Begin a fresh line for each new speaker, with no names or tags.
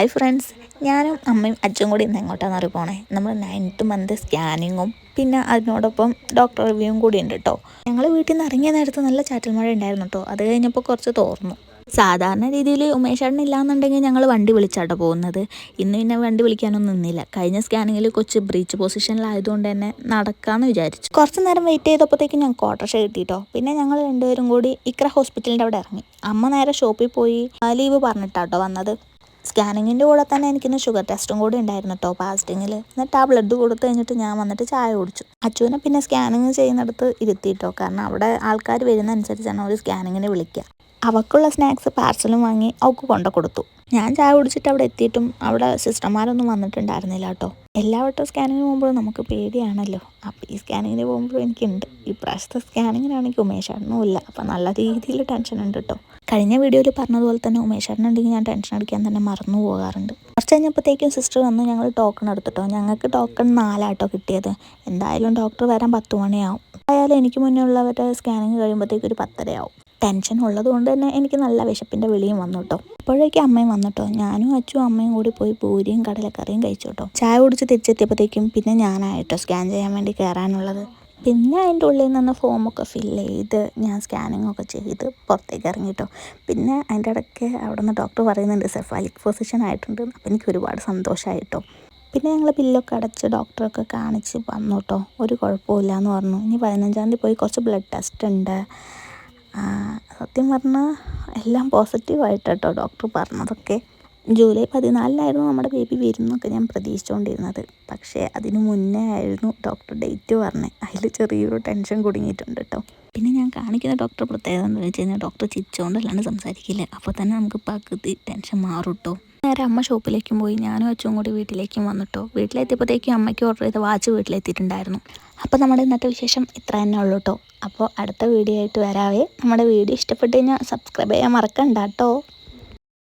Hi friends, ഞാനും അമ്മയും അച്ഛനും കൂടി ഇന്ന് എങ്ങോട്ടാണെന്ന് അറിയ പോണേ. നമ്മൾ 9th മന്ത് സ്കാനിങ്ങും പിന്നെ അതിനോടൊപ്പം ഡോക്ടർ റിവ്യൂവും കൂടി ഉണ്ട് കേട്ടോ. ഞങ്ങൾ വീട്ടിൽ നിന്ന് ഇറങ്ങിയ നേരത്ത് നല്ല ചാറ്റൽ മഴ ഉണ്ടായിരുന്നു കേട്ടോ. അത് കഴിഞ്ഞപ്പോൾ കുറച്ച് തോർന്നു. സാധാരണ രീതിയിൽ ഉമേഷേട്ടൻ ഇല്ലാന്നുണ്ടെങ്കിൽ ഞങ്ങൾ വണ്ടി വിളിച്ചാട്ടോ പോകുന്നത്. ഇന്ന് പിന്നെ വണ്ടി വിളിക്കാനൊന്നും നിന്നില്ല. കഴിഞ്ഞ സ്കാനിങ്ങിൽ കൊച്ച് ബ്രീച്ച് പൊസിഷനിലായതുകൊണ്ട് തന്നെ നടക്കാമെന്ന് വിചാരിച്ചു. കുറച്ച് നേരം വെയിറ്റ് ചെയ്തപ്പോഴത്തേക്കും ഞങ്ങൾക്ക് ഓട്ടോറിക്ഷ കിട്ടിയിട്ടോ. പിന്നെ ഞങ്ങൾ രണ്ടുപേരും കൂടി ഇക്ര ഹോസ്പിറ്റലിൻ്റെ അവിടെ ഇറങ്ങി. അമ്മ നേരെ ഷോപ്പിൽ പോയി ലീവ് പറഞ്ഞിട്ടാട്ടോ വന്നത്. സ്കാനിങ്ങിൻ്റെ കൂടെ തന്നെ എനിക്കിന്ന് ഷുഗർ ടെസ്റ്റും കൂടി ഉണ്ടായിരുന്നു കേട്ടോ ഫാസ്റ്റിങ്ങിൽ. എന്നിട്ട് ആ ബ്ലഡ് കൊടുത്തു കഴിഞ്ഞിട്ട് ഞാൻ വന്നിട്ട് ചായ കുടിച്ചു. അച്ചുവിനെ പിന്നെ സ്കാനിങ് ചെയ്യുന്നിടത്ത് ഇരുത്തിയിട്ടോ, കാരണം അവിടെ ആൾക്കാർ വരുന്നതനുസരിച്ചാണ് അവർ സ്കാനിങ്ങിന് വിളിക്കുക. അവൾക്കുള്ള സ്നാക്സ് പാർസലും വാങ്ങി അവൾക്ക് കൊണ്ടു കൊടുത്തു. ഞാൻ ചായ കുടിച്ചിട്ട് അവിടെ എത്തിയിട്ടും അവിടെ സിസ്റ്റർമാരൊന്നും വന്നിട്ടുണ്ടായിരുന്നില്ല കേട്ടോ. എല്ലാ വട്ടവും സ്കാനിങ്ങിന് പോകുമ്പോഴും നമുക്ക് പേടിയാണല്ലോ. അപ്പോൾ ഈ സ്കാനിങ്ങിന് പോകുമ്പോഴും എനിക്കുണ്ട്. ഈ പ്രാവശ്യത്തെ സ്കാനിങ്ങിനാണെങ്കിൽ ഉമേഷേട്ടനും ഇല്ല. അപ്പോൾ നല്ല രീതിയിൽ ടെൻഷൻ ഉണ്ട് കേട്ടോ. കഴിഞ്ഞ വീഡിയോയിൽ പറഞ്ഞതുപോലെ തന്നെ ഉമേഷേട്ടനുണ്ടെങ്കിൽ ഞാൻ ടെൻഷൻ അടിക്കാൻ തന്നെ മറന്നു പോകാറുണ്ട്. കുറച്ച് കഴിഞ്ഞപ്പോഴത്തേക്കും സിസ്റ്റർ വന്ന് ഞങ്ങൾ ടോക്കൺ എടുത്തിട്ടോ. ഞങ്ങൾക്ക് ടോക്കൺ 4 കിട്ടിയത്. എന്തായാലും ഡോക്ടർ വരാൻ 10 മണിയാവും. ആയാലും എനിക്ക് മുന്നേ ഉള്ളവരുടെ സ്കാനിങ് കഴിയുമ്പോഴത്തേക്കും ഒരു 10:30 ആവും. ടെൻഷൻ ഉള്ളത് കൊണ്ട് തന്നെ എനിക്ക് നല്ല വിശപ്പിൻ്റെ വിളിയും വന്നു കേട്ടോ. അപ്പോഴേക്കും അമ്മയും വന്നിട്ടോ. ഞാനും അച്ഛനും അമ്മയും കൂടി പോയി പൂരിയും കടലക്കറിയും കഴിച്ചു കേട്ടോ. ചായ കുടിച്ച് തിരിച്ചെത്തിയപ്പോഴത്തേക്കും പിന്നെ ഞാനായിട്ടോ സ്കാൻ ചെയ്യാൻ വേണ്ടി കയറാനുള്ളത്. പിന്നെ അതിൻ്റെ ഉള്ളിൽ നിന്ന് ഫോമൊക്കെ ഫില്ല് ചെയ്ത് ഞാൻ സ്കാനിങ് ഒക്കെ ചെയ്ത് പുറത്തേക്ക് ഇറങ്ങിട്ടോ. പിന്നെ അതിൻ്റെ ഇടയ്ക്ക് അവിടെ നിന്ന് ഡോക്ടർ പറയുന്നുണ്ട് സെഫാലിക് പൊസിഷൻ ആയിട്ടുണ്ട്. അപ്പോൾ എനിക്ക് ഒരുപാട് സന്തോഷമായിട്ടോ. പിന്നെ ഞങ്ങൾ ബില്ലൊക്കെ അടച്ച് ഡോക്ടറൊക്കെ കാണിച്ച് വന്നു കേട്ടോ. ഒരു കുഴപ്പമില്ല എന്ന് പറഞ്ഞു. ഇനി 15-ാം തീയതി പോയി കുറച്ച് ബ്ലഡ് ടെസ്റ്റ് ഉണ്ട്. സത്യം പറഞ്ഞാൽ എല്ലാം പോസിറ്റീവായിട്ട് കേട്ടോ ഡോക്ടർ പറഞ്ഞതൊക്കെ. ജൂലൈ 14-നായിരുന്നു നമ്മുടെ ബേബി വരുന്നൊക്കെ ഞാൻ പ്രതീക്ഷിച്ചുകൊണ്ടിരുന്നത്. പക്ഷേ അതിന് മുന്നേ ആയിരുന്നു ഡോക്ടർ ഡേറ്റ് പറഞ്ഞത്. അതിൽ ചെറിയൊരു ടെൻഷൻ കുടുങ്ങിയിട്ടുണ്ട് കേട്ടോ. പിന്നെ ഞാൻ കാണിക്കുന്ന ഡോക്ടർ പ്രത്യേകത എന്താണെന്ന് വെച്ച് കഴിഞ്ഞാൽ ഡോക്ടർ ചിരിച്ചുകൊണ്ടല്ലാണ്ട് സംസാരിക്കില്ല. അപ്പോൾ തന്നെ നമുക്ക് പകുതി ടെൻഷൻ മാറും കേട്ടോ. നേരെ അമ്മ ഷോപ്പിലേക്കും പോയി. ഞാനും അച്ഛനും കൂടി വീട്ടിലേക്കും വന്നിട്ടോ. വീട്ടിലെത്തിയപ്പോഴത്തേക്കും അമ്മയ്ക്ക് ഓർഡർ ചെയ്ത വാച്ച് വീട്ടിലെത്തിയിട്ടുണ്ടായിരുന്നു. അപ്പോൾ നമ്മുടെ ഇന്നത്തെ വിശേഷം ഇത്ര തന്നെ ഉള്ളൂ കേട്ടോ. അപ്പോൾ അടുത്ത വീഡിയോ ആയിട്ട് വരാവേ. നമ്മുടെ വീഡിയോ ഇഷ്ടപ്പെട്ട് കഴിഞ്ഞാൽ സബ്സ്ക്രൈബ് ചെയ്യാൻ മറക്കണ്ട കേട്ടോ.